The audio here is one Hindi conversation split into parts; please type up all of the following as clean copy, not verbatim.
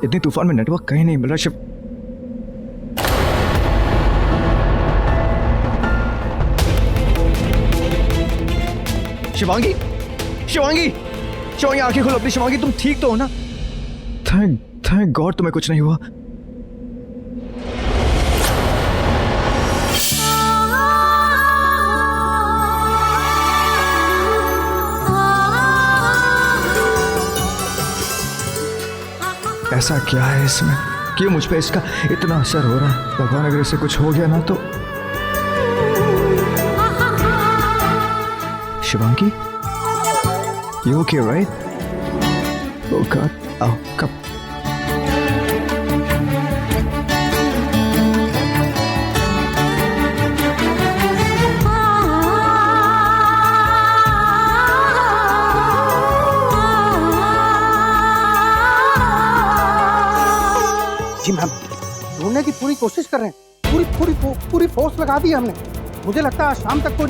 इतनी तूफान में नेटवर्क कहीं नहीं मिल रहा। शिवांगी, शिवांगी, शिवांगी आंखें खोलो अपनी। शिवांगी तुम ठीक तो हो ना? थैंक गॉड तुम्हें कुछ नहीं हुआ। ऐसा क्या है इसमें? क्यों मुझ पे इसका इतना असर हो रहा है? भगवान अगर इसे कुछ हो गया ना तो। Shivangi, you okay, right? Oh God, आओ कब? जी मैम, ढूंढने की पूरी कोशिश कर रहे हैं। पूरी फोर्स लगा दी हमने। मुझे लगता है आज शाम तक तो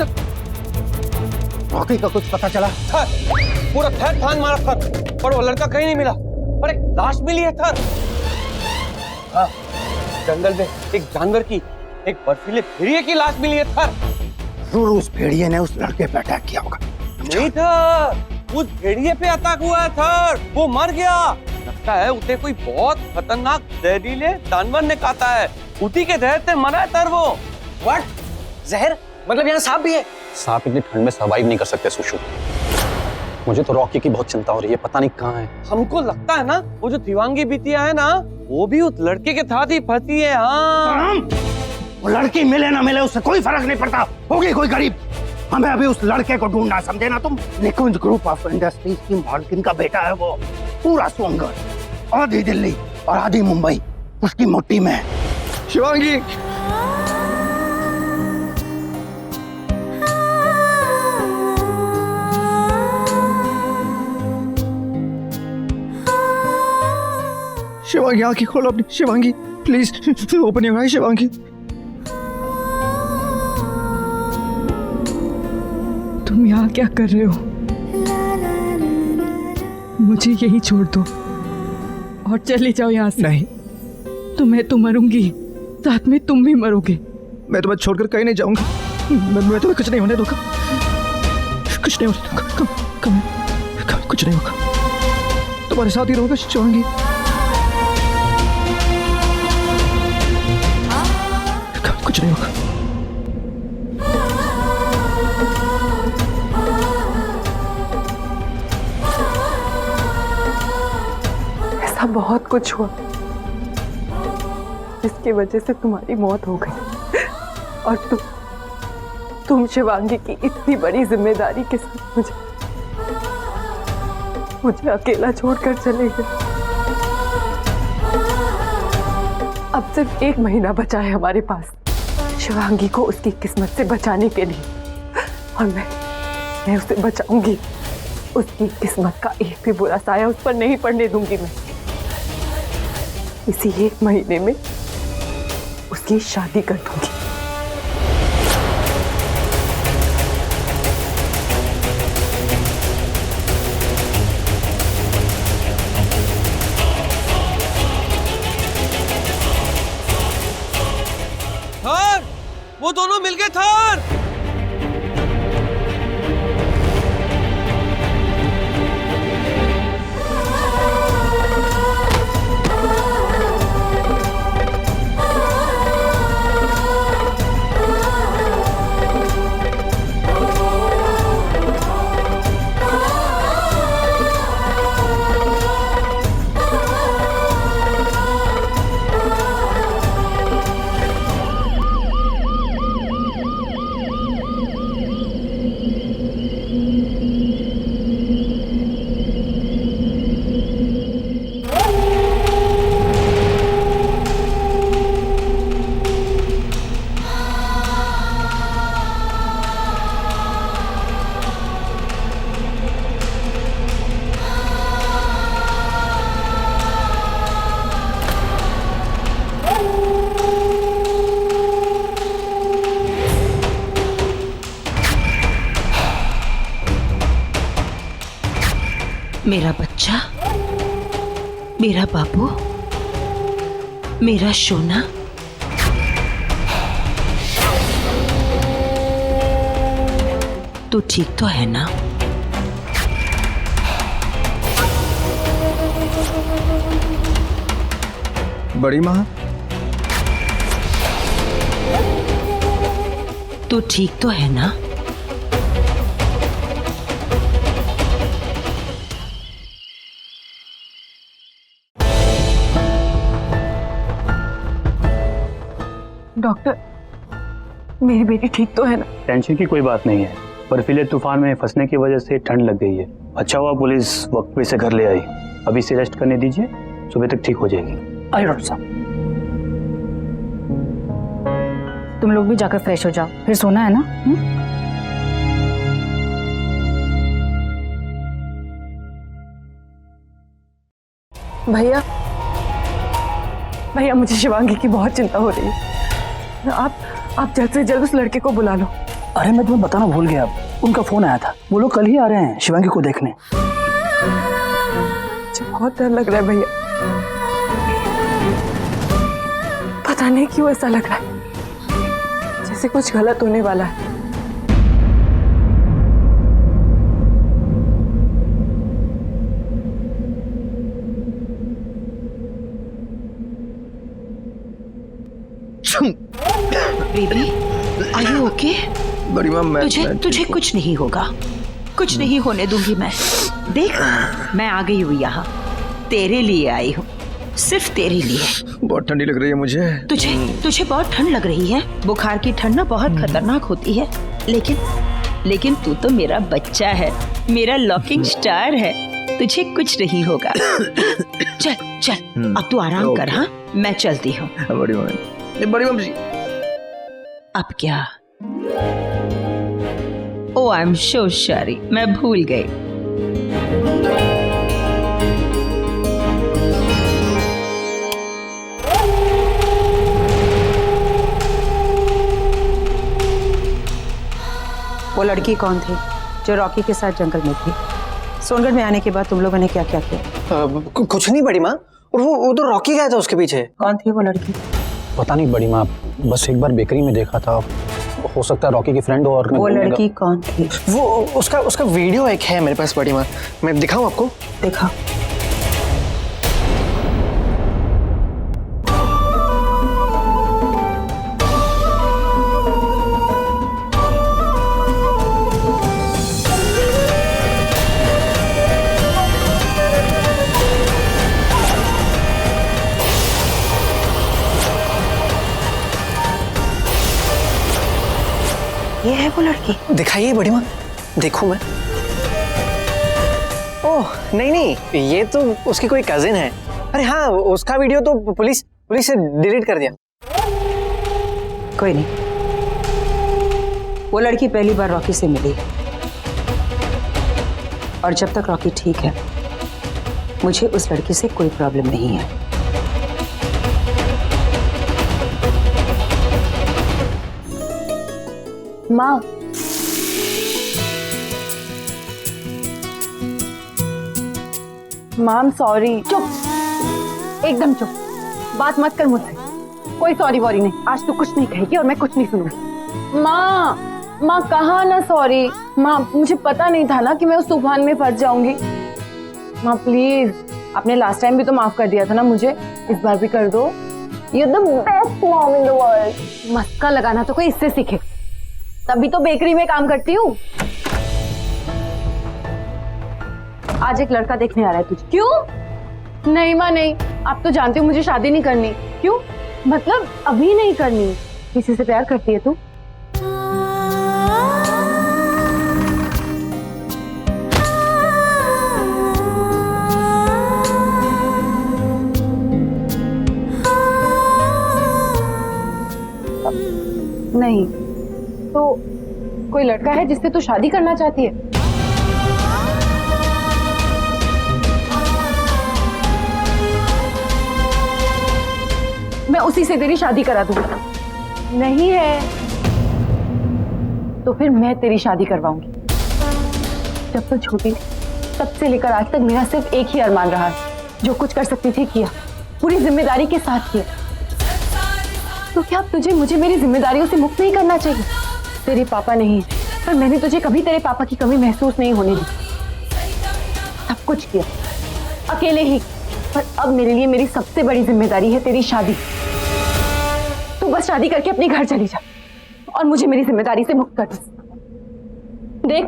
रॉकी का कुछ पता चला। पूरा थर फांग मारा थर, पर वो लड़का कहीं नहीं मिला। पर एक लाश मिली है थर। हाँ, जंगल में एक जानवर की, एक बर्फीले भेड़िए की लाश मिली है थर। जरूर उस भेड़िए ने उस लड़के पे अटैक किया होगा। नहीं थर, उस भेड़िए पे अटैक हुआ है थर। वो मर गया। लगता है उसे कोई बहुत खतरनाक जहरीले जानवर ने काटा है। उसी के जहर से मरा है थर वो। व्हाट? जहर? मतलब यहाँ सांप भी है? सांप इतनी ठंड में सर्वाइव नहीं कर सकते सुशु। मुझे तो रॉकी की बहुत चिंता हो रही है, पता नहीं कहाँ है। हमको लगता है ना वो जो दिवांगी बिटिया है ना, वो भी उस लड़के के साथ ही फंसी है। हाँ, वो लड़की मिले ना मिले उससे कोई फर्क नहीं पड़ता। होगी कोई गरीब। हमें अभी उस लड़के को ढूंढना, समझे ना तुम? निकुंज ग्रुप ऑफ इंडस्ट्रीज की मालकिन का बेटा है वो। पूरा स्वंगर, आधी दिल्ली और आधी मुंबई उसकी मुट्ठी में है। शिवांगी, शिवांगी आंखें खोलो अपनी। Shivangi please open your eyes. Shivangi, तुम यहाँ क्या कर रहे हो? मुझे यही छोड़ दो और चले जाओ यहाँ से। नहीं, तो मैं तो मरूंगी, साथ में तुम भी मरोगे। मैं तुम्हें छोड़कर कहीं नहीं जाऊंगा। मैं तुम्हें कुछ नहीं होने दूंगा। कुछ नहीं होने दूंगा। कुछ नहीं होगा। तुम्हारे साथ ही रहूंगा शिवांगी। कुछ नहीं होगा। ऐसा बहुत कुछ हुआ जिसकी वजह से तुम्हारी मौत हो गई, और तुम शिवांगी की इतनी बड़ी जिम्मेदारी के साथ मुझे अकेला छोड़कर चले गए। अब सिर्फ 1 महीना बचा है हमारे पास शिवांगी को उसकी किस्मत से बचाने के लिए, और मैं उसे बचाऊंगी। उसकी किस्मत का एक भी बुरा साया उस पर नहीं पड़ने दूंगी मैं। इसी 1 महीने में उसकी शादी कर दूंगी। थर, वो दोनों मिल गए थर। मेरा बच्चा, मेरा बाबू। मेरा सोना, तू ठीक तो है ना? बड़ी माँ, तू ठीक तो है ना? डॉक्टर, मेरी बेटी ठीक तो है ना? टेंशन की कोई बात नहीं है। बर्फीले तूफान में फंसने की वजह से ठंड लग गई है। अच्छा हुआ पुलिस वक्त पे से घर ले आई। अभी से रेस्ट करने दीजिए, सुबह तक ठीक हो जाएगी। आइए डॉक्टर साहब, तुम लोग भी जाकर फ्रेश हो जाओ, फिर सोना है ना? भैया, भैया मुझे शिवांगी की बहुत चिंता हो रही है। आप जल्द से जल्द उस लड़के को बुला लो। अरे मैं तुम्हें बताना भूल गया, उनका फोन आया था, वो लोग कल ही आ रहे हैं शिवांगी को देखने। मुझे बहुत डर लग रहा है भैया, पता नहीं क्यों ऐसा लग रहा है जैसे कुछ गलत होने वाला है। Baby, are you okay? बड़ी माँ, तुझे कुछ नहीं होगा, कुछ नहीं होने दूंगी मैं। देख, मैं आ गई हूँ यहाँ, तेरे लिए आई हूँ, सिर्फ तेरे लिए। बहुत ठंडी लग रही है मुझे। तुझे बहुत ठंड लग रही है? बुखार की ठंड ना बहुत खतरनाक होती है, लेकिन तू तो मेरा बच्चा है, मेरा लॉकिंग स्टार है, तुझे कुछ नहीं होगा। चल चल, अब तू आराम कर। हाँ, मैं चलती हूँ। बड़ी माँ जी। अब क्या? ओ आई एम सो सॉरी, मैं भूल गई। वो लड़की कौन थी जो रॉकी के साथ जंगल में थी? सोनगढ़ में आने के बाद तुम लोगों ने क्या क्या किया? कुछ नहीं बड़ी माँ, और वो तो रॉकी गया था उसके पीछे। कौन थी वो लड़की? पता नहीं बड़ी माँ, बस एक बार बेकरी में देखा था, हो सकता है रॉकी की फ्रेंड हो। और वो लड़की कौन थी? वो उसका वीडियो एक है मेरे पास बड़ी माँ, मैं दिखाऊं आपको? देखा। ये है वो लड़की? दिखाइए बड़ी माँ, देखूं मैं। ओह नहीं, ये तो उसकी कोई कजिन है। अरे हाँ, उसका वीडियो तो पुलिस से डिलीट कर दिया। कोई नहीं, वो लड़की पहली बार रॉकी से मिली, और जब तक रॉकी ठीक है मुझे उस लड़की से कोई प्रॉब्लम नहीं है। माँ, मैम सॉरी। चुप, एकदम चुप, बात मत कर मुझसे। कोई सॉरी वॉरी नहीं, आज तू कुछ नहीं कहेगी और मैं कुछ नहीं सुनूंगी। माँ कहा ना सॉरी। माँ, मुझे पता नहीं था ना कि मैं उस तूफान में फंस जाऊंगी। माँ प्लीज, आपने लास्ट टाइम भी तो माफ कर दिया था ना मुझे, इस बार भी कर दो। You're the best mom in the world। मस्का लगाना तो कोई इससे सीखे, तभी तो बेकरी में काम करती हूँ। आज एक लड़का देखने आ रहा है तुझे। क्यों? नहीं माँ नहीं, आप तो जानते हो मुझे शादी नहीं करनी। क्यों? मतलब अभी नहीं करनी। किसी से प्यार करती है तू? नहीं तो कोई लड़का है जिससे तू शादी करना चाहती है? मैं उसी से तेरी शादी करा दूंगी। नहीं है तो फिर मैं तेरी शादी करवाऊंगी। जब तक छोटी तब से लेकर आज तक मेरा सिर्फ एक ही अरमान रहा है, जो कुछ कर सकती थी किया, पूरी जिम्मेदारी के साथ किया। तो क्या अब तुझे मुझे मेरी जिम्मेदारियों से मुक्त नहीं करना चाहिए? तेरे पापा नहीं, पर मैंने तुझे कभी तेरे पापा की कमी महसूस नहीं होने दी। सब कुछ किया अकेले ही, पर अब मेरे लिए मेरी सबसे बड़ी जिम्मेदारी है तेरी शादी। तू बस शादी करके अपने घर चली जा और मुझे मेरी जिम्मेदारी से मुक्त कर दे। देख,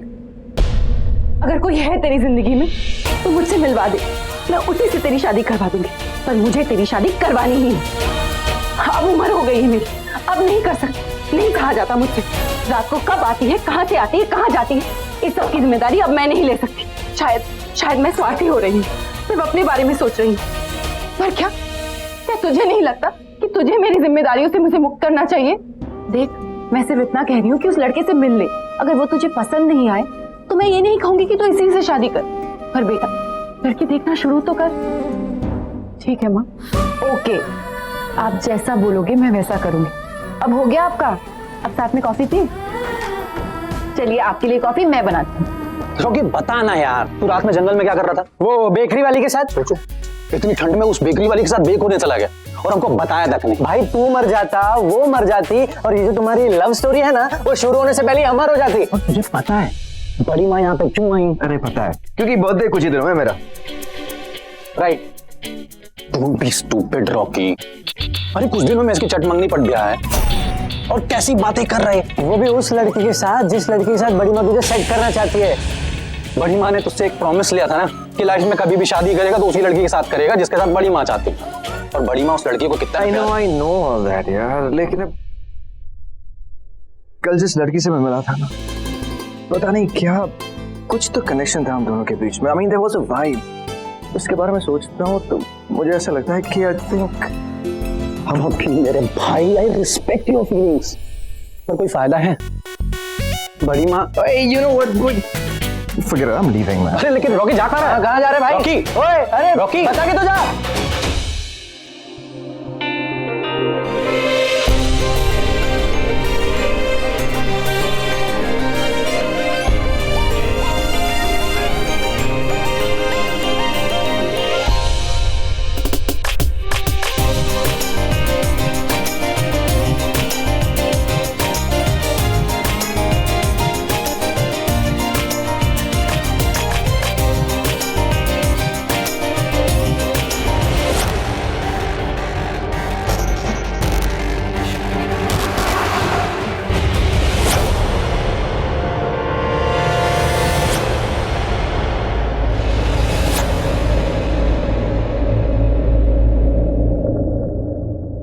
अगर कोई है तेरी जिंदगी में तो मुझसे मिलवा दे, मैं उसी से तेरी शादी करवा दूंगी, पर मुझे तेरी शादी करवानी ही है। अब उम्र हो गई है मेरी, अब नहीं कर सकती, नहीं कहा जाता मुझसे रात को कब आती है, कहाँ से आती है, कहाँ जाती है, इस सब की जिम्मेदारी अब मैं नहीं ले सकती। शायद मैं स्वार्थी हो रही हूँ, सिर्फ अपने बारे में सोच रही हूँ। पर क्या तुझे नहीं लगता कि तुझे मेरी जिम्मेदारियों से मुझे मुक्त करना चाहिए? देख, मैं सिर्फ इतना कह रही हूँ कि उस लड़के से मिल ले। अगर वो तुझे पसंद नहीं आए तो मैं ये नहीं कहूंगी कि तू इसी से शादी कर, पर बेटा लड़की देखना शुरू तो कर। ठीक है माँ, ओके, आप जैसा बोलोगे मैं वैसा करूंगी। अब हो गया आपका? अब साथ में कॉफी पी? चलिए आपके लिए कॉफी मैं बनाती हूँ। रॉकी बता ना यार, तू रात में जंगल में क्या कर रहा था? वो बेकरी वाली के साथ। सोचो, इतनी ठंड में उस बेकरी वाली के साथ बेक होने चला गया और हमको बताया तक नहीं। भाई तू मर जाता, वो मर जाती, और ये जो तुम्हारी लव स्टोरी है ना, वो शुरू होने से पहले अमर हो जाती। और तुझे पता है बड़ी माँ यहाँ पे क्यों आई? अरे पता है, क्योंकि बर्थडे कुछ ही दिनों में मेरा। Right, don't be stupid Rocky. अरे कुछ दिनों में इसकी चटमंगनी पड़ गया है और कैसी बातें कर रहे, वो भी उस लड़की के साथ जिस लड़की के साथ बड़ी माँ तुझे सेट करना चाहती है। बड़ी माँ ने तुझसे एक प्रॉमिस लिया था ना कि लाइफ में कभी भी शादी करेगा तो उसी लड़की के साथ करेगा जिसके साथ बड़ी माँ चाहती है। और बड़ी माँ उस लड़की को कितना आई नो ऑल दैट यार, लेकिन अब कल जिस लड़की से मैं मिला था ना, पता नहीं क्या कुछ तो कनेक्शन था हम दोनों के बीच में। I mean there was a vibe. उसके बारे में सोचता हूँ तो मुझे ऐसा लगता है कि आई थिंक हम अपनी, मेरे भाई, आई रिस्पेक्ट योर फीलिंग्स, पर कोई फायदा है? बड़ी माँ, you know what, forget it, I'm leaving man. अरे लेकिन रॉकी जा कहाँ रहा है? कहाँ जा रहे भाई? रॉकी, ओए, अरे रॉकी, बता के तो जा।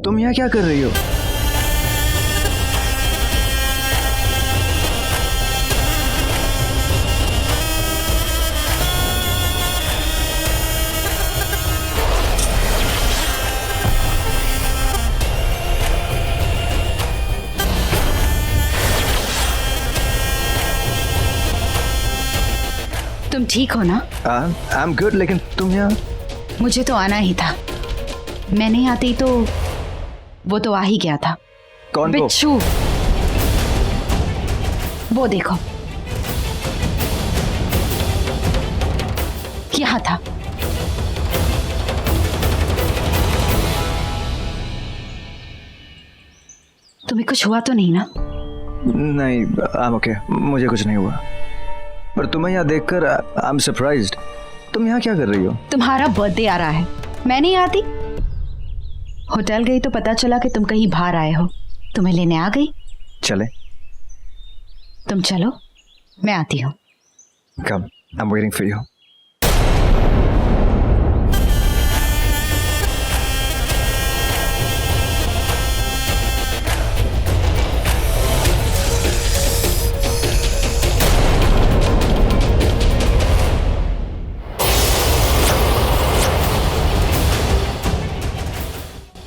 तुम यहाँ क्या कर रही हो? तुम ठीक हो ना? आई एम गुड, लेकिन तुम यहाँ? मुझे तो आना ही था, मैं नहीं आती तो वो तो आ ही गया था। कौन? बिच्छू, वो देखो यहाँ था। तुम्हें कुछ हुआ तो नहीं ना? नहीं, आई एम ओके, मुझे कुछ नहीं हुआ। पर तुम्हें यहाँ देखकर आई एम सरप्राइज्ड। तुम यहाँ क्या कर रही हो? तुम्हारा बर्थडे आ रहा है, मैं नहीं आती। होटल गई तो पता चला कि तुम कहीं बाहर आए हो, तुम्हें लेने आ गई। चले? तुम चलो, मैं आती हूँ। Come, I am waiting for you.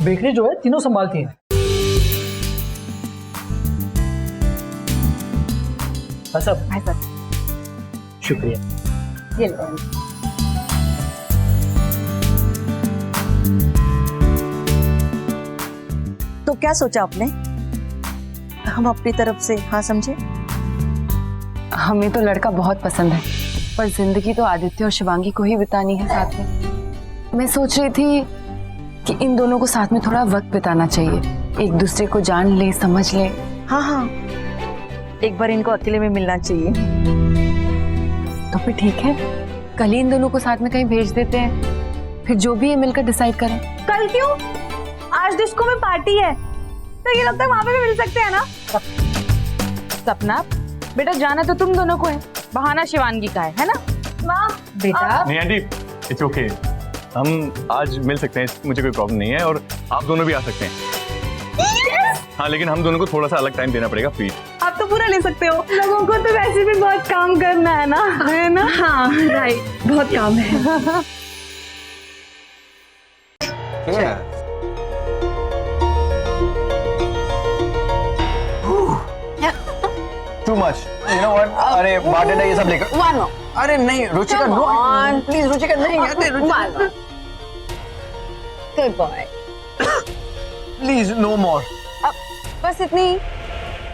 Bakery जो है तीनों संभालती हैं। हाँ सब, शुक्रिया। ये लो। तो क्या सोचा आपने? हम अपनी तरफ से हाँ समझे? हमें तो लड़का बहुत पसंद है, पर जिंदगी तो आदित्य और शिवांगी को ही बितानी है साथ में। मैं सोच रही थी कि इन दोनों को साथ में थोड़ा वक्त बिताना चाहिए, एक दूसरे को जान ले, समझ ले। हाँ हाँ, एक बार इनको अकेले में मिलना चाहिए। तो फिर ठीक है, कल ही इन दोनों को साथ में कहीं भेज देते हैं, फिर जो भी है मिलकर डिसाइड करें। कल क्यों? आज डिस्को में पार्टी है, तो ये लगता है वहां पे भी मिल सकते हैं ना। सपना बेटा, जाना तो तुम दोनों को है, बहाना शिवांगी का है ना? माँ बेटा। नहीं आंटी, इट्स ओके, हम आज मिल सकते हैं, मुझे कोई प्रॉब्लम नहीं है, और आप दोनों भी आ सकते हैं। हाँ, लेकिन हम दोनों को थोड़ा सा अलग टाइम देना पड़ेगा प्लीज। आप तो पूरा ले सकते हो, लोगों को तो वैसे भी बहुत काम करना है ना, है ना? हाँ राइट, बहुत काम है। Too much. You know what? अरे बार्टेंडर ये सब लेकर। One more. अरे नहीं रुचिका, नो प्लीज रुचिका, नहीं अरे Ruchika Good boy. Please no more. बस इतनी।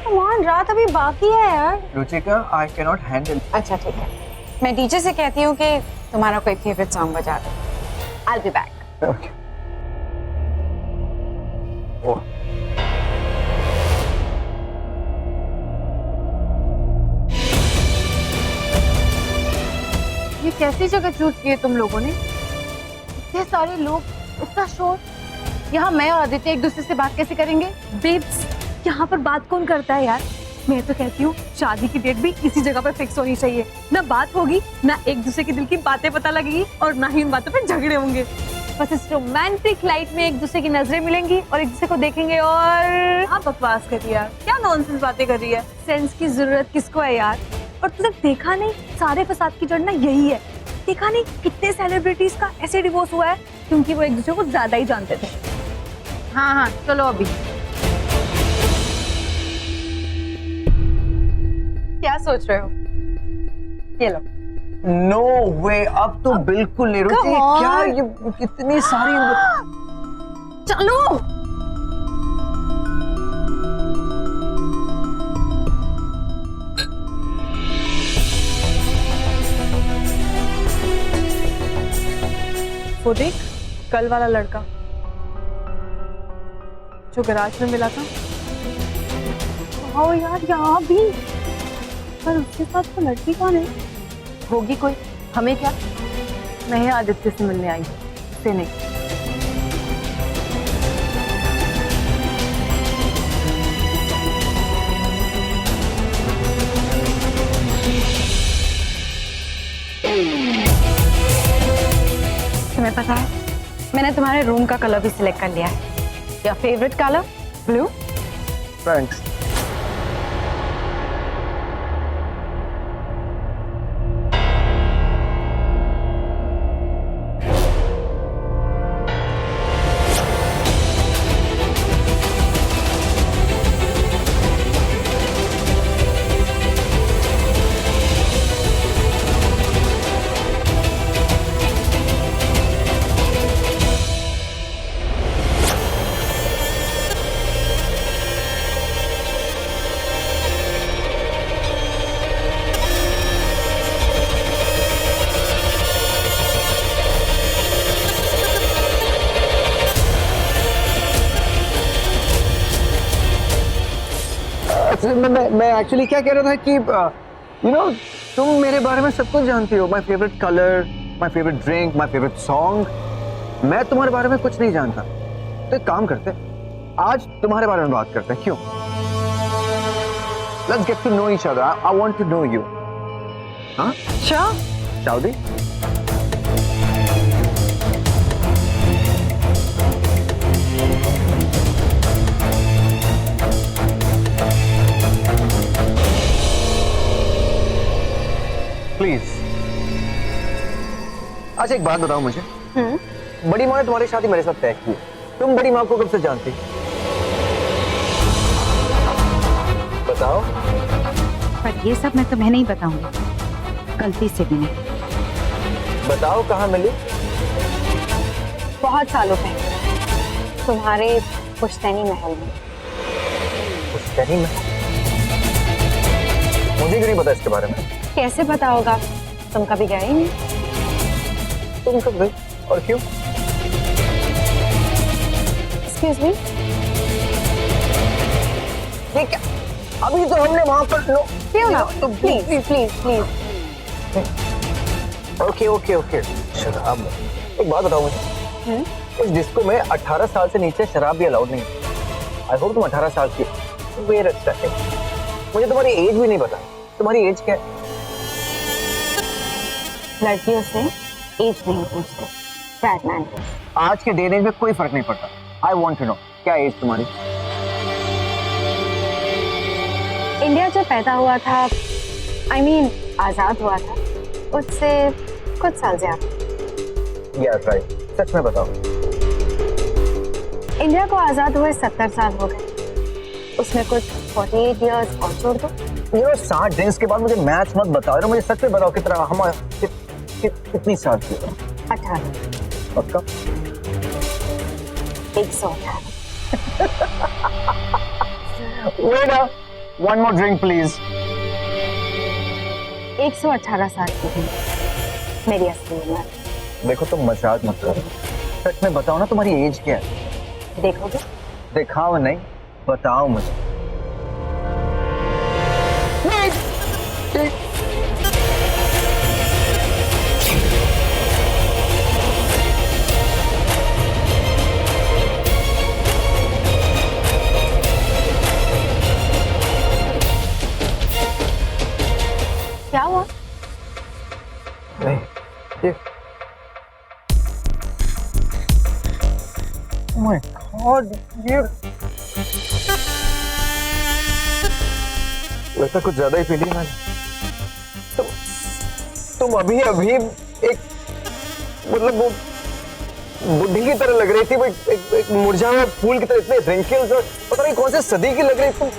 Come on, रात अभी बाकी है यार। Ruchika, I can not handle. अच्छा ठीक है, मैं टीचर से कहती हूँ कि तुम्हारा कोई फेवरेट सॉन्ग बजा दो। I'll be back. Okay. Oh. ये कैसी जगह चूज की है तुम लोगों ने? इतने सारे लोग, इतना शोर। यहाँ मैं और आदित्य एक दूसरे से बात कैसे करेंगे? बेब्स, यहाँ पर बात कौन करता है यार? मैं तो कहती हूँ शादी की डेट भी इसी जगह पर फिक्स होनी चाहिए। ना बात होगी, ना एक दूसरे के दिल की बातें पता लगेगी, और ना ही उन बातों पर झगड़े होंगे। बस इस रोमांटिक लाइट में एक दूसरे की नजरें मिलेंगी और एक दूसरे को देखेंगे। और आप बकवास कर रही है यार, क्या नॉनसेंस बातें कर रही है? सेंस की जरूरत किसको है यार? और तुझे देखा नहीं, सारे फसाद की जड़ ना यही है। देखा नहीं कितने सेलिब्रिटीज का ऐसे डिवोर्स हुआ है क्योंकि वो एक दूसरे को ज्यादा ही जानते थे। हाँ हाँ चलो अभी। क्या सोच रहे हो? ये लो। नो वे, अब तो बिल्कुल नहीं रुचि, क्या ये कितनी सारी। चलो। वो देख, कल वाला लड़का जो गैराज में मिला था। हाँ यार, यहाँ भी। पर उसके साथ तो लड़की कौन है? होगी कोई, हमें क्या? मैं आदित्य से मिलने आई हूँ, उससे नहीं। तुम्हें पता है, मैंने तुम्हारे रूम का कलर भी सिलेक्ट कर लिया है। Your favourite colour blue. Thanks. मैं एक्चुअली क्या कह रहा था कि यू नो, तुम मेरे बारे में सब कुछ जानती हो। My favourite colour, my favourite drink, my favourite song. मैं तुम्हारे बारे में कुछ नहीं जानता, तो एक काम करते, आज तुम्हारे बारे में बात करते हैं, क्यों? Let's get to know each other. I want to know you. हाँ शादी। प्लीज। अच्छा एक बात बताओ मुझे, बड़ी माँ ने तुम्हारी शादी मेरे साथ तय की, तुम बड़ी माँ को कब से जानती? बताओ। पर ये सब मैं तुम्हें नहीं बताऊंगी, गलती से भी नहीं। बताओ कहाँ मिली? बहुत सालों पहले तुम्हारे पुश्तैनी महल में। पुश्तैनी महल? मुझे क्यों नहीं पता इसके बारे में? कैसे पता होगा, तुम कभी गए ही नहीं। तुम कब गए और क्यों? एक्सक्यूज मी, ये क्या? अभी तो हमने वहां पर क्यों ना please please please. Okay okay okay शराब। एक बात बताओ मुझे, इस डिस्को में 18 साल से नीचे शराब भी अलाउड नहीं है। आई होप तुम 18 साल की वेयर अच्छा है। मुझे तुम्हारी एज भी नहीं पता, तुम्हारी एज क्या है? लड़कियों से एज नहीं पूछते, दैट मैटर्स। आज के डे एज में कोई फर्क नहीं पड़ता। आई वांट टू नो क्या एज तुम्हारी? इंडिया जो पैदा हुआ था, आई मीन आजाद हुआ था, उससे कुछ साल ज्यादा। यार राइट, सच में बताओ। इंडिया को आजाद हुए 70 साल हो गए, उसमें कुछ 48 इयर्स और जोड़ दो। ये 60 ड्रिंक्स के बाद मुझे मैथ्स मत बताओ ना, मुझे सच में बताओ कितना हम कितनी साल की हो? 18। पक्का? 118। Waiter, one more drink please. 118 साल की थी मेरी असली उम्र। देखो तुम मजाक मत करो, सच में बताओ ना तुम्हारी एज क्या है? देखोगे? दिखाओ नहीं, बताओ मुझे। क्या हुआ? नहीं, ये Oh my God, ये लगता कुछ ज्यादा ही पी लिया मैंने। तुम अभी अभी एक मतलब वो बुढ़ी की तरह लग रही थी, वो एक मुरझा हुआ फूल की तरह, इतने रिंकल्स और पता नहीं कौन से सदी की लग रही तुम।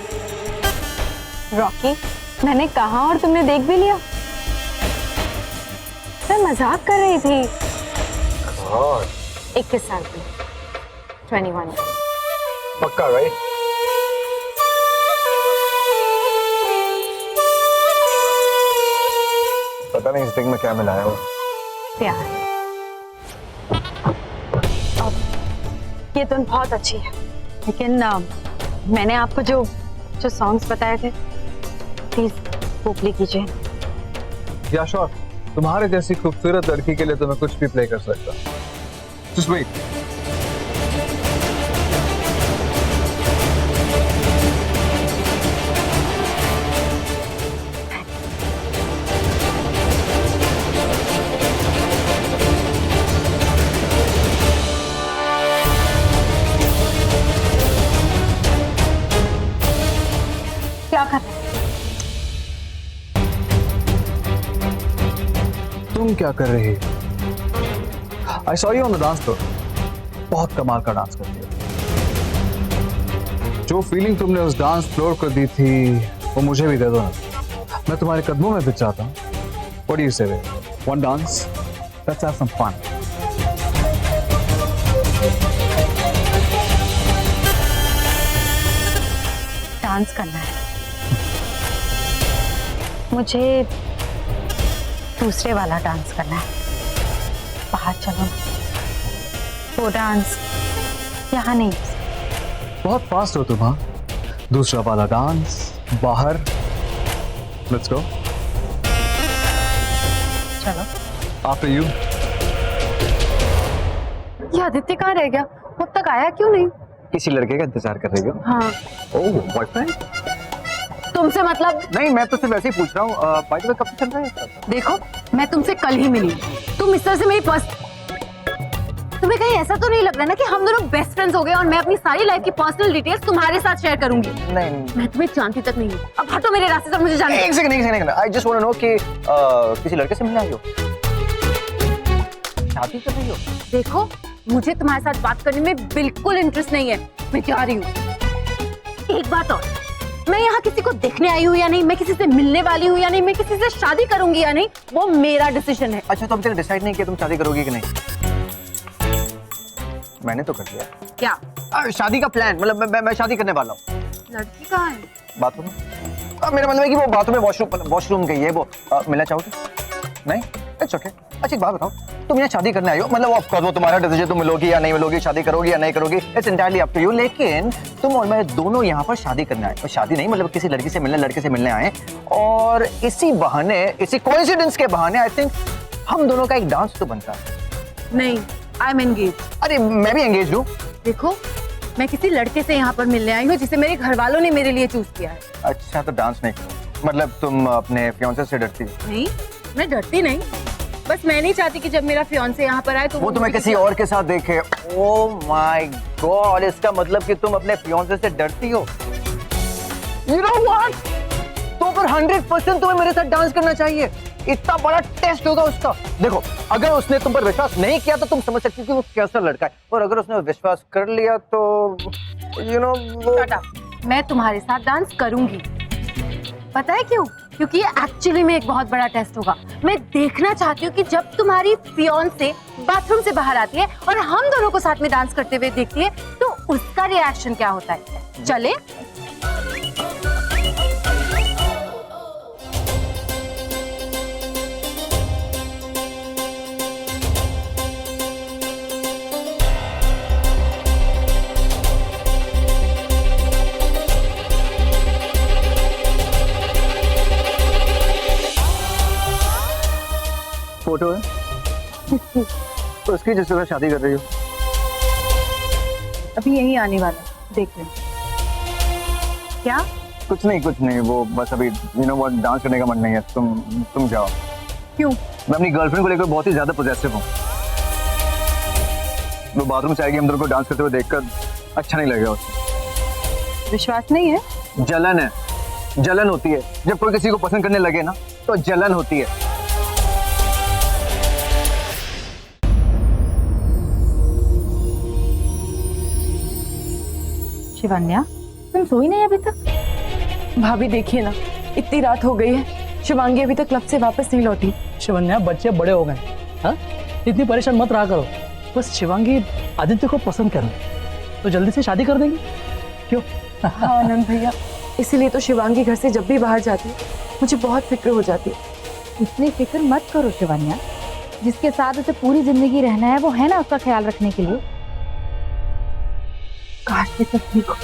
रॉकी, मैंने कहा और तुमने देख भी लिया। मैं मजाक कर रही थी। 21 साल की, 21। पक्का राइट? पता नहीं इस ड्रिंक में क्या मिलाया हो। प्यार। अब ये धुन बहुत अच्छी है, लेकिन मैंने आपको जो सॉन्ग्स बताए थे, प्लीज वो प्ले कीजिए। या श्योर, तुम्हारे जैसी खूबसूरत लड़की के लिए तो मैं कुछ भी प्ले कर सकता। Just wait. क्या कर रहे? तुम क्या कर रही हो? I saw you on the dance floor. बहुत कमाल का डांस करती हो। जो फीलिंग तुमने उस डांस फ्लोर को दी थी वो मुझे भी दे दो ना। मैं तुम्हारे कदमों में बिछ जाता हूँ। What do you say? One dance? Let's have some fun. Dance करना है मुझे, दूसरे वाला डांस करना है। बाहर चलो ना, वो डांस यहाँ नहीं। बहुत फास्ट हो तुम। हाँ, दूसरा वाला डांस बाहर। Let's go. चलो। After you. ये आदित्य कहाँ रह गया? अब तक आया क्यों नहीं? किसी लड़के का इंतजार कर रही हो? हाँ। ओह, बॉयफ्रेंड? तुमसे मतलब? नहीं, मैं तो सिर्फ वैसे ही पूछ रहा हूँ। बाय द वे, कब से चल रहा है? देखो, मैं तुमसे कल ही मिली। तुम इस तरह से मेरी तुम्हें कहीं ऐसा तो नहीं लग रहा ना कि हम दोनों बेस्ट फ्रेंड्स हो गए और मैं अपनी सारी लाइफ की पर्सनल डिटेल्स तुम्हारे साथ शेयर करूंगी? नहीं, मैं तुम्हें जानती तक नहीं हूँ। अब हटो मेरे रास्ते से, मुझे जानना है। एक second. I just want to know कि किसी लड़के से मिलने आई हो? शादी कर रही हो? देखो, मुझे तुम्हारे साथ बात करने में बिल्कुल इंटरेस्ट नहीं है। मैं जा रही हूँ। एक बात और, मैं यहाँ किसी को देखने आई हूँ या नहीं, मैं किसी से मिलने वाली हूँ या नहीं, मैं किसी से शादी करूंगी या नहीं, वो मेरा डिसीजन है। अच्छा, तो अब तक डिसाइड नहीं किया तुम शादी करोगी कि नहीं? मैंने तो कर लिया। क्या? शादी का प्लान, मतलब मैं शादी करने वाला हूँ। लड़की कहाँ है? बाथरूम। मेरा मतलब है कि वो बाथरूम में वॉशरूम गई है। वो मिलना चाहोगे? नहीं? It's okay. अच्छा, एक बात बताओ, तुम यहाँ शादी करने आई हो, मतलब ऑफ कोर्स वो तुम्हारा डिसीजन, तुम मिलोगी या नहीं मिलोगी, शादी करोगी या नहीं करोगी, it's entirely up to you. लेकिन तुम और मैं दोनों यहाँ पर शादी करने आए, और शादी नहीं मतलब किसी लड़की से मिलने, लड़के से मिलने आए, और इसी बहाने, इसी कोइंसिडेंस के बहाने आई थिंक हम दोनों का एक डांस तो बनता है। नहीं, आई एम एंगेज। अरे मैं भी एंगेज हूँ। देखो, मैं किसी लड़के से यहाँ पर मिलने आई हूँ जिसे मेरे घर वालों ने मेरे लिए चूज किया है। अच्छा, तो डांस नहीं, मतलब तुम अपने फियांसे से डरती हो? नहीं, मैं डरती नहीं, बस मैं नहीं चाहती कि जब मेरा फियांसे यहाँ पर आए तो वो तुम्हें किसी और के साथ देखे। ओह माय गॉड, इसका मतलब कि तुम अपने फियांसे से डरती हो। यू नो व्हाट, तो फिर 100% तुम्हें मेरे साथ डांस करना चाहिए। इतना बड़ा टेस्ट होगा उसका। देखो, अगर उसने तुम पर विश्वास नहीं किया तो तुम समझ सकती हो कि वो कैसा लड़का है, और अगर उसने विश्वास कर लिया तो यू नो वो... मैं तुम्हारे साथ डांस करूंगी। पता है क्यों? क्योंकि ये एक्चुअली में एक बहुत बड़ा टेस्ट होगा। मैं देखना चाहती हूँ कि जब तुम्हारी फियांसे बाथरूम से बाहर आती है और हम दोनों को साथ में डांस करते हुए देखती है तो उसका रिएक्शन क्या होता है। चले? फोटो है तो उसकी जिससे मैं शादी कर रही हूँ। अभी यही आने वाला, देख लें। क्या? कुछ नहीं, वो बस अभी यू नो वो डांस करने का मन नहीं है। तुम जाओ। क्यों? मैं अपनी गर्लफ्रेंड को लेकर बहुत ही ज्यादा पॉजेसिव हूँ। वो बाथरूम से आएगी, हम दोनों को डांस करते हुए देखकर अच्छा नहीं लगेगा उसे। विश्वास नहीं है? जलन है, जलन होती है जब कोई किसी को पसंद करने लगे ना, तो जलन होती है। शिवान्या, तुम सोई नहीं अभी तक? भाभी देखिए ना, इतनी रात हो गई है, शिवांगी अभी तक क्लब से वापस नहीं लौटी। शिवन्या, बच्चे बड़े हो गए, हाँ? इतनी परेशान मत रहा करो। बस शिवांगी आदित्य को पसंद कर तो जल्दी से शादी कर देंगे, क्यों? हाँ आनंद भैया, इसीलिए तो शिवांगी घर से जब भी बाहर जाती है मुझे बहुत फिक्र हो जाती है। इतनी फिक्र मत करो शिवान्या, जिसके साथ उसे पूरी जिंदगी रहना है वो है ना उसका ख्याल रखने के लिए। काश ये सब ठीक हो।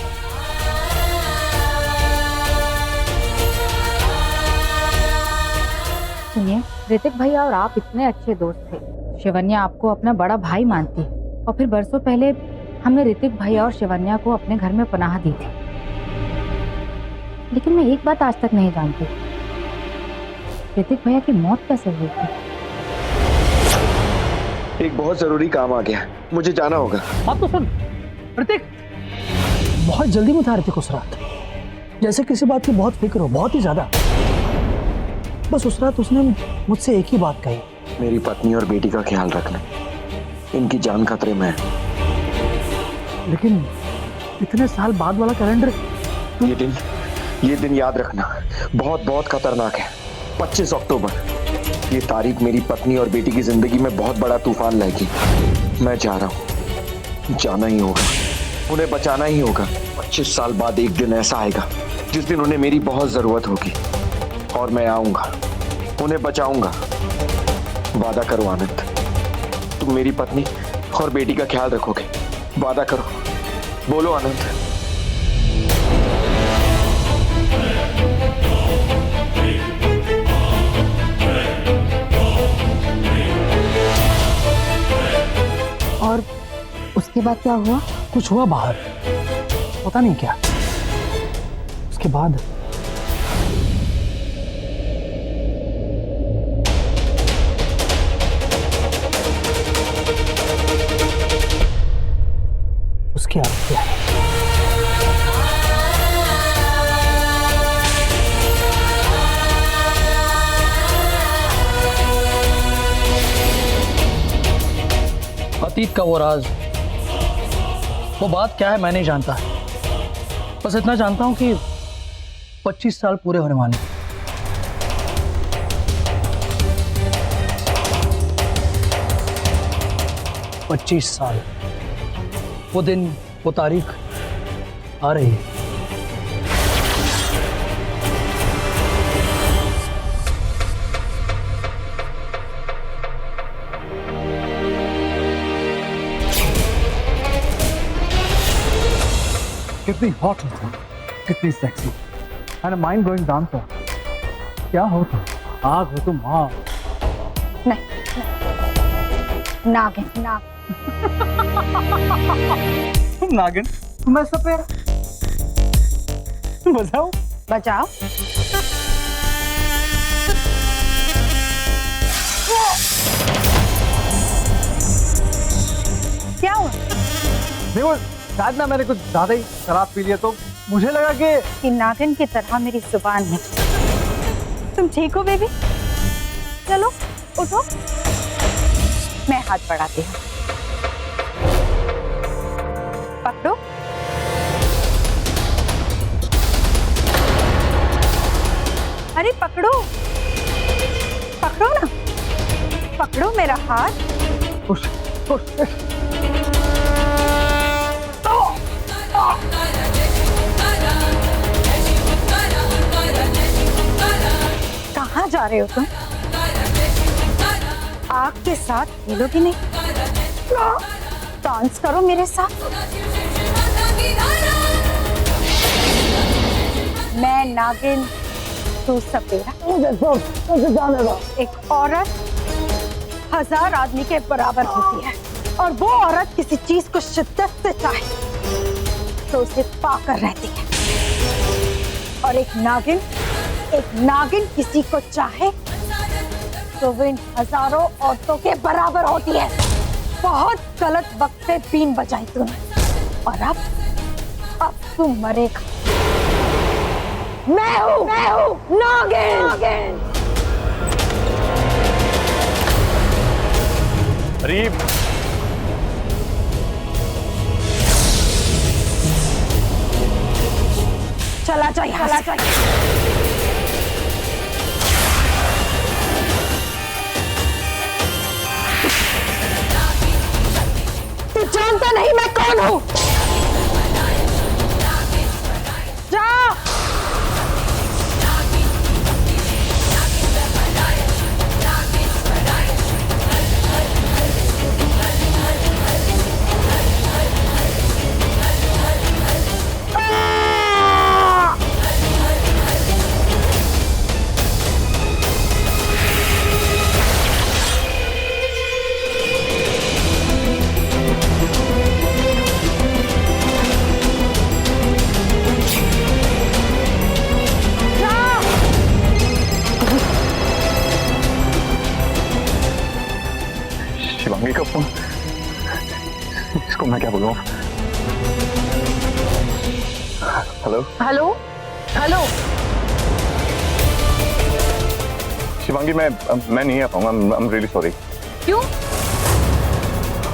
सुनिए, ऋतिक भैया और आप इतने अच्छे दोस्त थे। शिवन्या आपको अपना बड़ा भाई मानती है, और फिर बरसों पहले हमने ऋतिक भैया और शिवन्या को अपने घर में पनाह दी थी। लेकिन मैं एक बात आज तक नहीं जानती, ऋतिक भैया की मौत कैसे हुई थी? एक बहुत जरूरी काम आ गया, मुझे जाना होगा। बात तो सुन ऋतिक, बहुत जल्दी में था ऋतिक उस रात, जैसे किसी बात की बहुत फिक्र हो, बहुत ही ज्यादा। बस उस रात उसने मुझसे एक ही बात कही, मेरी पत्नी और बेटी का ख्याल रखना, इनकी जान खतरे में है। लेकिन इतने साल बाद वाला कैलेंडर, ये दिन याद रखना, बहुत बहुत खतरनाक है। 25 अक्टूबर, ये तारीख मेरी पत्नी और बेटी की जिंदगी में बहुत बड़ा तूफान लाएगी। मैं जा रहा हूँ, जाना ही होगा, उन्हें बचाना ही होगा। 25 साल बाद एक दिन ऐसा आएगा जिस दिन उन्हें मेरी बहुत जरूरत होगी, और मैं आऊंगा, उन्हें बचाऊंगा। वादा करो आनंद, तुम मेरी पत्नी और बेटी का ख्याल रखोगे, वादा करो, बोलो आनंद। और उसके बाद क्या हुआ? कुछ हुआ बाहर, पता नहीं क्या। उसके बाद उसकी आत्या है। अतीत का वो राज, वो बात क्या है मैं नहीं जानता, बस इतना जानता हूं कि 25 साल पूरे होने वाले। 25 साल, वो दिन, वो तारीख आ रही है। कितनी हॉट हो तुम, कितनी sexy and mind blowing dancer. क्या हो तुम? आग हो तुम, आग। नागिन तुम नागिन, मैं सपेरा। बजाओ बचाओ। क्या हुआ? नहीं वो शायद ना मैंने कुछ ज्यादा ही शराब पी लिया तो मुझे लगा कि नागिन की तरह मेरी जुबान है। तुम ठीक हो बेबी? चलो उठो, मैं हाथ बढ़ाती हूँ। पकड़ो। अरे पकड़ो, पकड़ो ना, पकड़ो मेरा हाथ। कहाँ जा रहे हो तुम? आग के साथ खेलोगी नहीं? डांस करो मेरे साथ। मैं नागिन, तू सपेरा। मुझे जाने दो। एक औरत 1000 आदमी के बराबर होती है और वो औरत किसी चीज को शिद्दत से चाहे तो उसे पाकर रहती है। और एक नागिन किसी को चाहे तो वो इन हजारों औरतों के बराबर होती है। बहुत गलत वक्त पे बीन बजाई तूने और अब तू मरेगा। मैं हूँ नागिन। अरे चला जाए। तू जानता नहीं मैं कौन हूँ? जा। शिवांगी का फोन, इसको मैं क्या बोलूं? हेलो। शिवांगी मैं नहीं आ पाऊंगा। I'm really sorry। क्यों?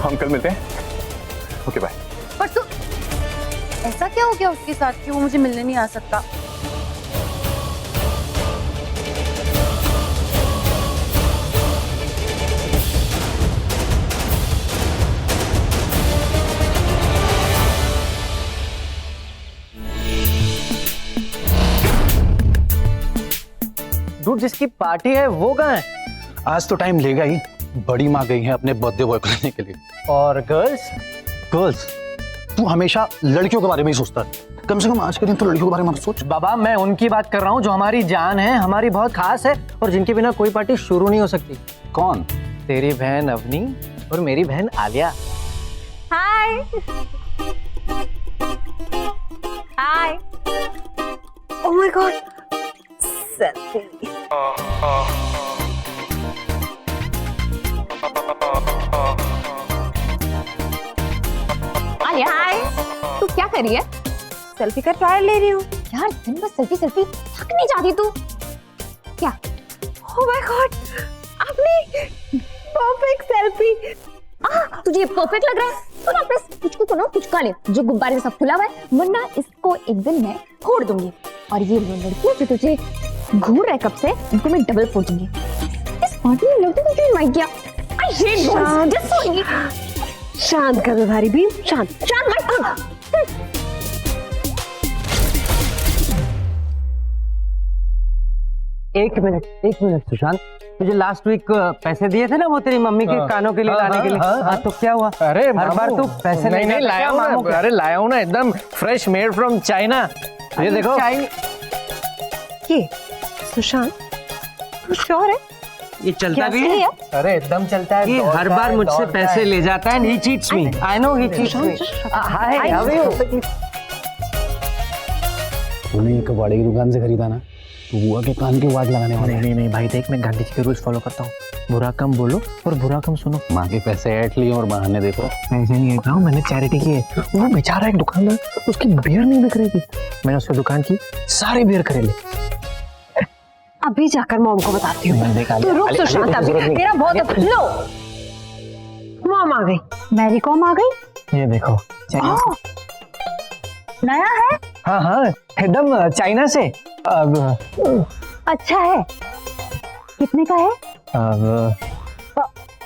हम कल मिलते हैं। Okay bye. पर तू ऐसा क्या हो गया उसके साथ कि वो मुझे मिलने नहीं आ सकता? डूड, जिसकी पार्टी है वो कहाँ है? आज तो टाइम लेगा ही। बड़ी माँ गई है अपने बर्थडे बॉय करने के लिए। और गर्ल्स? तू हमेशा लड़कियों के बारे में ही सोचता है। कम से कम आज के दिन तो लड़कियों के बारे में मत सोच। बाबा, मैं उनकी बात कर रहा हूँ जो हमारी जान है, हमारी बहुत खास है और जिनके बिना कोई पार्टी शुरू नहीं हो सकती। कौन? तेरी बहन अवनी और मेरी बहन Aliya. Hi. Oh my God, selfie. Aliya, hi. तू क्या कर रही है? सेल्फी का ट्रायल ले रही हूँ। यार दिन भर सेल्फी थक नहीं जाती तू क्या? ओह माय गॉड, आपने परफेक्ट सेल्फी। तुझे परफेक्ट लग रहा है तो ना अपने कुछ को ना कुचका ले जो गुब्बारे से सब खुला हुआ है, वरना इसको एक दिन मैं फोड़ दूंगी। और ये लड़की जो तुझे घूर रहा है कब से, इनको मैं डबल फोड़ दूंगी। इस पार्टी में लड़की को क्यों इनवाइट किया? I hate boys. Just so शांत कर भारी भी, शांत मत। एक मिनट सुशांत, तुझे लास्ट वीक पैसे दिए थे ना वो तेरी मम्मी के कानों के लिए लाने के लिए। हाँ, तो क्या हुआ? अरे हर बार तू पैसे नहीं लाया हूँ ना, अरे लाया हूँ ना, एकदम फ्रेश मेड फ्रॉम चाइना। ये देखो ये सुशांत, तू श्योर है? ये चलता भी है? अरे एकदम चलता है। ये हर बार मुझसे पैसे ले जाता है, he cheats me. I know he cheats me. Hi, how are you? तूने ये कबाड़ी की दुकान से खरीदा ना, तो बुआ के कान की आवाज लगाने वाला। नहीं भाई देख, मैं गांधी जी के रूल्स फॉलो करता हूँ। बुरा कम बोलो और बुरा कम सुनो। माँ के पैसे ऐट लिए और बहाने देखो। ऐसे नहीं है, मैंने चैरिटी की है। वो बेचारा एक दुकानदार, उसकी बियर नहीं बिक रही थी, मैंने उसकी दुकान की सारी बियर खरीद ली। अभी जाकर मॉम को बताती हूँ। तो रुक सुशांत, अभी तेरा बहुत लो। मॉम आ गई, मैरी कॉम आ गई। ये देखो नया है? हाँ एकदम चाइना से। अब अच्छा है। कितने का है? अब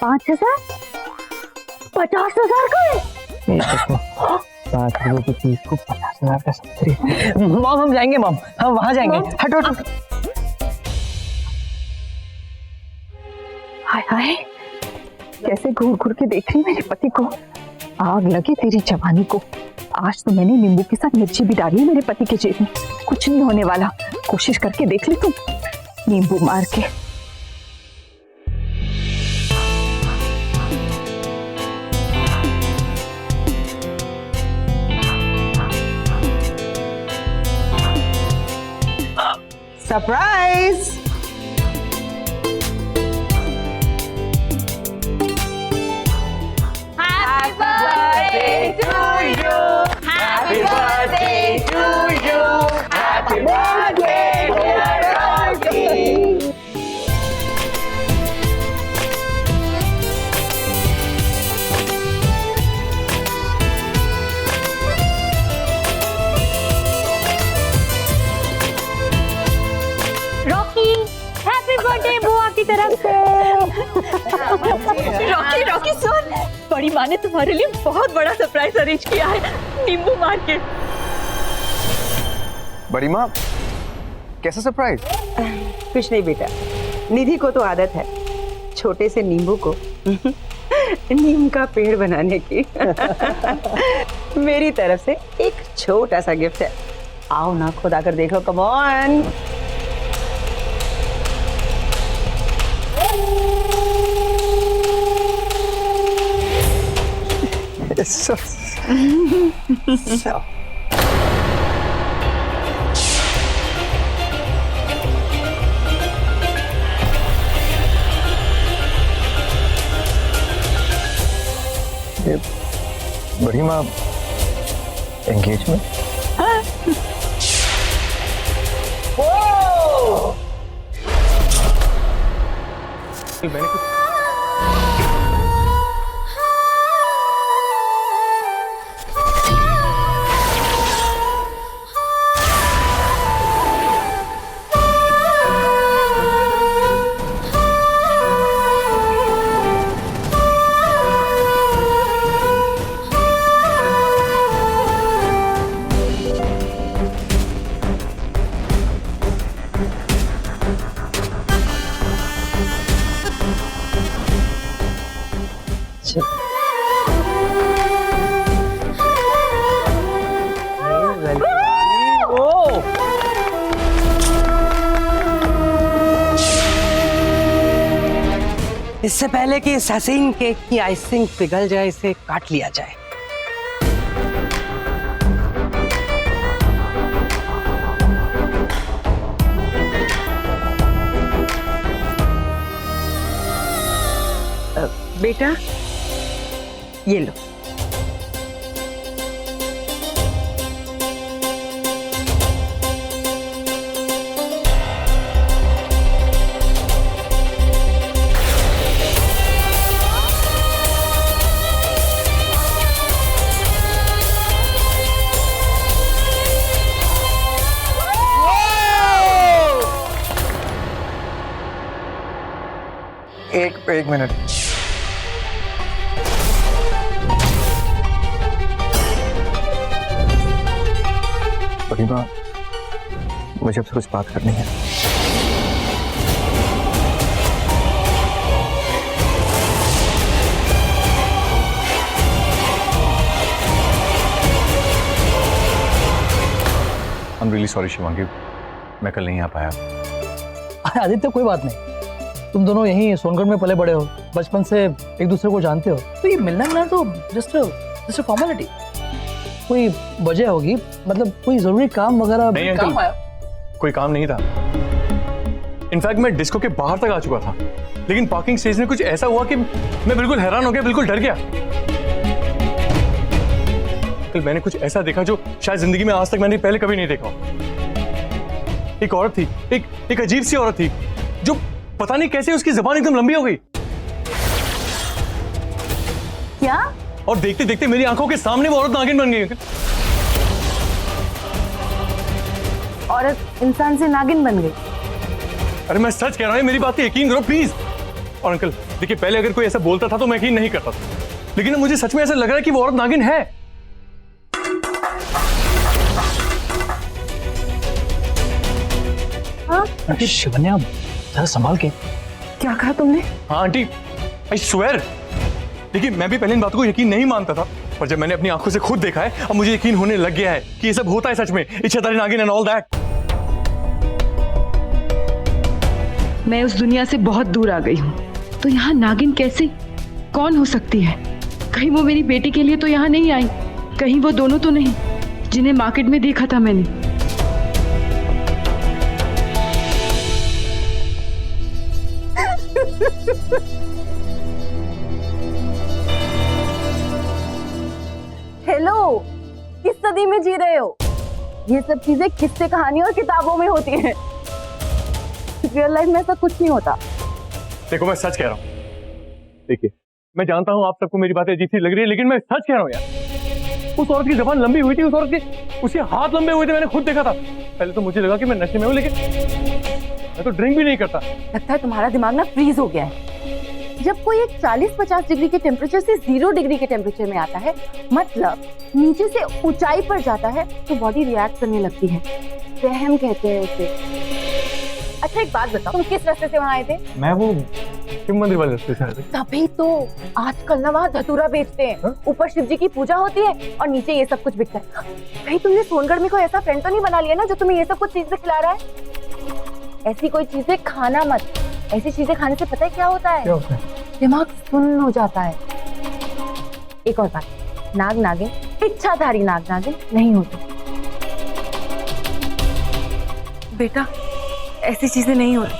5,000? 50,000 का है? 5 रुपए की चीज को 50,000 का समझ रही। मॉम हम जाएंगे, मॉम हम वहां जाएंगे। हटो। हाय हाय, कैसे घूर घूर के देख रही मेरे पति को। आग लगे तेरी जवानी को। आज तो मैंने नींबू के साथ मिर्ची भी डाली है मेरे पति के जेब में। कुछ नहीं होने वाला, कोशिश करके देख ले तुम, नींबू मार के। सरप्राइज! रॉकी, हैप्पी बर्थडे बुआ की तरफ से। रॉकी सुन, बड़ी माँ ने तुम्हारे लिए बहुत बड़ा सरप्राइज अरेंज किया है, नींबू मार के। बड़ी माँ, कैसा सरप्राइज? कुछ नहीं बेटा, निधि को तो आदत है छोटे से नींबू को नीम का पेड़ बनाने की। मेरी तरफ से एक छोटा सा गिफ्ट है। आओ ना, खुद आकर देखो। Come on. बड़ी माँ, एंगेजमेंट? मैंने कुछ इससे पहले कि सैसिन केक की आइसिंग पिघल जाए, इसे काट लिया जाए। बेटा ये लो। एक मिनट। बड़ी माँ, मुझे आपसे कुछ बात करनी है। I'm really sorry शिवांगी, मैं कल नहीं आ पाया। अरे आदित्य कोई बात नहीं, तुम दोनों यहीं सोनगढ़ में पले बड़े हो, बचपन से एक दूसरे को जानते हो, तो ये मिलना तो जस्ट फॉर्मेलिटी। कोई वजह होगी, मतलब कोई जरूरी काम वगैरह? नहीं काम अंकल, आया? कोई काम नहीं था। इनफैक्ट मैं डिस्को के बाहर तक आ चुका था, लेकिन पार्किंग स्टेज में कुछ ऐसा हुआ कि मैं बिल्कुल हैरान हो गया, बिल्कुल डर गया। कल मैंने कुछ ऐसा देखा जो शायद जिंदगी में आज तक मैंने पहले कभी नहीं देखा। एक औरत थी, एक अजीब सी औरत थी, जो पता नहीं कैसे उसकी जुबान एकदम लंबी हो गई। क्या? और देखते देखते मेरी आंखों के सामने वो औरत नागिन बन गई। औरत इंसान से नागिन बन गई? अरे मैं सच कह रहा हूँ, मेरी बात पे यकीन करो प्लीज। और अंकल देखिए, पहले अगर कोई ऐसा बोलता था तो मैं यकीन नहीं करता था, लेकिन मुझे सच में ऐसा लग रहा है कि वो औरत नागिन है। आंटी शिवन्या, जरा संभाल के। क्या कहा तुमने? हाँ आंटी, आई स्वेयर। देखिए मैं भी पहले इन बातों को यकीन नहीं मानता था, पर जब मैंने अपनी आंखों से खुद देखा है, अब मुझे यकीन होने लग गया है कि ये सब होता है सच में। इच्छाधारी नागिन एंड ऑल दैट। मैं उस दुनिया से बहुत दूर आ गई हूँ, तो यहाँ नागिन कैसे, कौन हो सकती है? कहीं वो मेरी बेटी के लिए तो यहाँ नहीं आई, कहीं वो दोनों तो नहीं जिन्हें मार्केट में देखा था मैंने। हेलो, किस सदी में जी रहे हो? ये सब चीजें किस्से कहानियों और किताबों में होती हैं। रियल लाइफ में ऐसा कुछ नहीं होता। देखो मैं सच कह रहा हूँ। देखिए मैं जानता हूँ आप सबको मेरी बातें अजीब सी लग रही है, लेकिन मैं सच कह रहा हूँ यार। उस औरत की जुबान लंबी हुई थी, उस औरत के उसके हाथ लंबे हुए थे, मैंने खुद देखा था। पहले तो मुझे लगा कि मैं नशे में हूँ, लेकिन मैं तो ड्रिंक भी नहीं करता। लगता है तुम्हारा दिमाग ना फ्रीज हो गया है। जब कोई एक 40-50 डिग्री के टेम्परेचर से 0 डिग्री के टेम्परेचर में आता है, मतलब नीचे से ऊंचाई पर जाता है, तो बॉडी रिएक्ट करने लगती है। वहम कहते हैं उसे। अच्छा एक बात बताओ, तुम किस रास्ते से वहाँ आए थे? मैं वो शिव मंदिर वाले रास्ते से आया था। तभी तो आजकल ना वहाँ धतूरा बेचते हैं। ऊपर शिव जी की पूजा होती है और नीचे ये सब कुछ बिकता है। कहीं तुमने सोनगढ़ में कोई ऐसा फ्रेंड तो नहीं बना लिया ना जो तुम्हें ये सब कुछ चीजें खिला रहा है? ऐसी कोई चीजें खाना मत। ऐसी चीजें खाने से पता है क्या होता है? दिमाग सुन्न हो जाता है। एक और बात, नाग नागिन, इच्छाधारी नाग नागिन नहीं होती। बेटा ऐसी चीजें नहीं हो रही।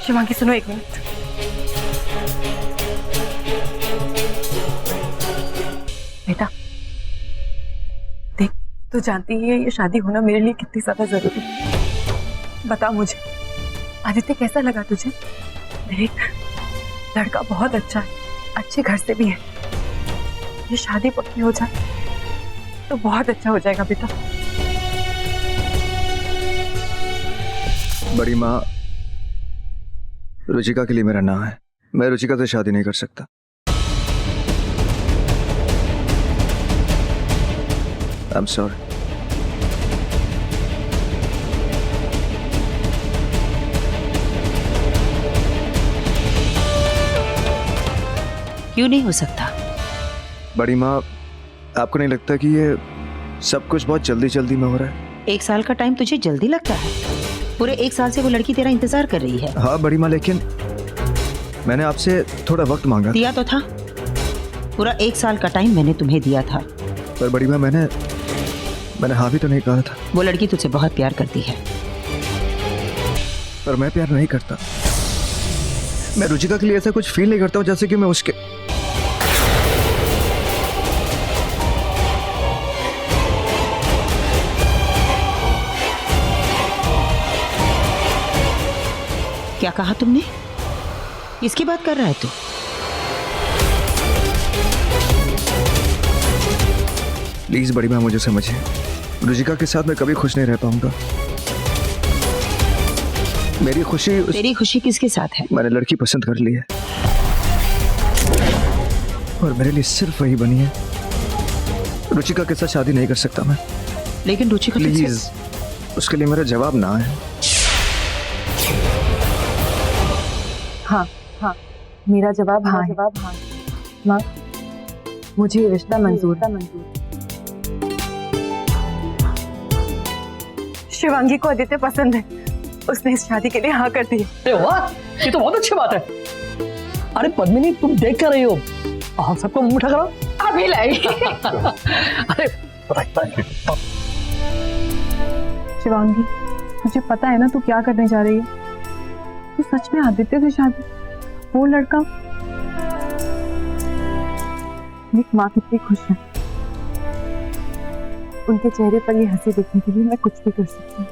शिवांगी सुनो एक मिनट। बेटा देख, तू जानती है ये शादी होना मेरे लिए कितनी ज्यादा जरूरी है। बता मुझे, आदित्य कैसा लगा तुझे? देख, लड़का बहुत अच्छा है, अच्छे घर से भी है। ये शादी पक्की हो जाए तो बहुत अच्छा हो जाएगा बेटा। बड़ी माँ, रुचिका के लिए मेरा ना है। मैं रुचिका से शादी नहीं कर सकता। I am sorry. क्यों नहीं हो सकता? बड़ी माँ, आपको नहीं लगता कि ये सब कुछ बहुत जल्दी जल्दी में हो रहा है? 1 साल का टाइम तुझे जल्दी लगता है? पूरे 1 साल से वो लड़की तेरा इंतजार कर रही है। हाँ बड़ी माँ, लेकिन मैंने आपसे थोड़ा वक्त मांगा। दिया तो था, पूरा 1 साल का टाइम मैंने तुम्हें दिया था। पर बड़ी माँ, मैंने हाँ भी तो नहीं कहा था। वो लड़की तुझसे बहुत प्यार करती है। पर मैं प्यार नहीं करता। मैं रुचिका के लिए ऐसा कुछ फील नहीं करता हूँ जैसे कि मैं उसके। क्या कहा तुमने? किसकी बात कर रहा है तू? प्लीज बड़ी माँ, मुझे समझिए। रुचिका के साथ मैं कभी खुश नहीं रह पाऊंगा। मेरी खुशी तेरी खुशी किसके साथ है? मैंने लड़की पसंद कर ली है और मेरे लिए सिर्फ वही बनी है। रुचिका के साथ शादी नहीं कर सकता मैं। लेकिन रुचिका प्लीज, उसके लिए मेरा जवाब ना है। हाँ हाँ, मेरा जवाब हाँ है। माँ, मुझे ये रिश्ता मंजूर है। शिवांगी को आदित्य पसंद है, उसने इस शादी के लिए हाँ कर दी। अरे वाह, ये तो बहुत अच्छी बात है। अरे पद्मिनी, तुम देख क्या रही हो? हम सबको मुंह मीठा करो। अभी लाई। अरे शिवांगी, मुझे पता है ना तू क्या करने जा रही है। तू सच में आदित्य से शादी, वो लड़का। मेरी माँ कितनी खुश है, उनके चेहरे पर ये हंसी देखने के लिए मैं कुछ भी कर सकती हूँ।